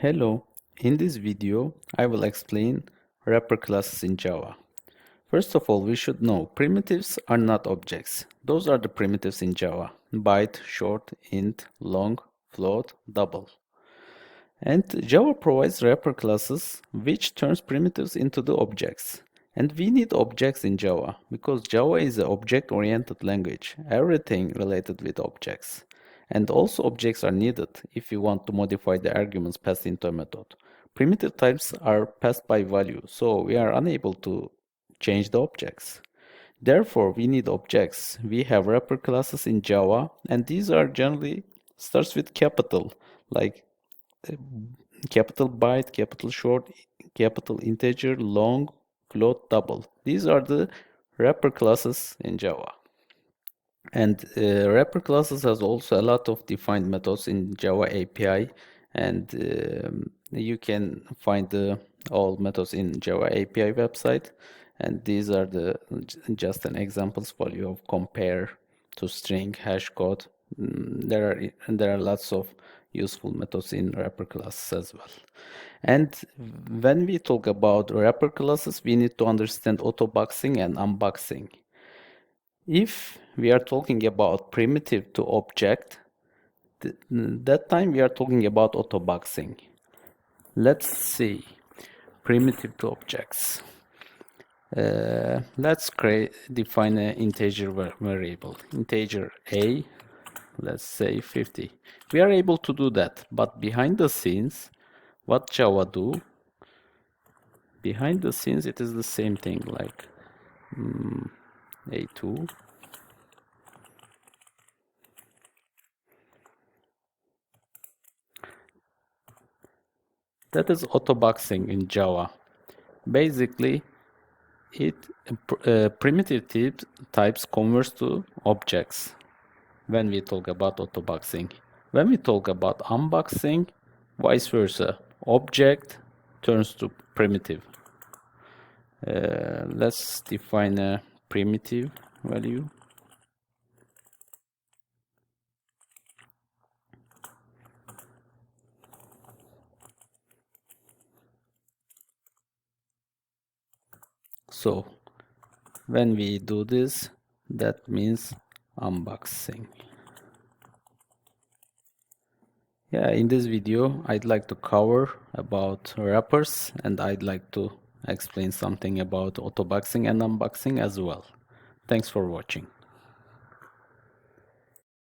Hello, in this video I will explain wrapper classes in Java. First of all, we should know primitives are not objects. Those are the primitives in Java: byte, short, int, long, float, double. And Java provides wrapper classes which turns primitives into the objects. And we need objects in Java because Java is an object-oriented language, everything related with objects. And also objects are needed if you want to modify the arguments passed into a method. Primitive types are passed by value, so we are unable to change the objects. Therefore, we need objects. We have wrapper classes in Java, and these are generally starts with capital, like capital byte, capital short, capital integer, long, float, double. These are the wrapper classes in Java. And wrapper classes has also a lot of defined methods in Java API, and you can find all methods in Java API website. And these are the just an examples for you of compare to string, hash code. There are lots of useful methods in wrapper classes as well. And when we talk about wrapper classes, we need to understand autoboxing and unboxing. If we are talking about primitive to object, that time we are talking about autoboxing. Let's see, primitive to objects. Let's define an integer variable, integer a, let's say 50. We are able to do that, but behind the scenes, what Java do? Behind the scenes, it is the same thing, like a2. That is autoboxing in Java. Basically, it primitive types converts to objects when we talk about autoboxing. When we talk about unboxing, vice versa, object turns to primitive. Let's define a primitive value. So when we do this, that means unboxing. Yeah, in this video I'd like to cover about wrappers, and I'd like to explain something about autoboxing and unboxing as well. Thanks for watching.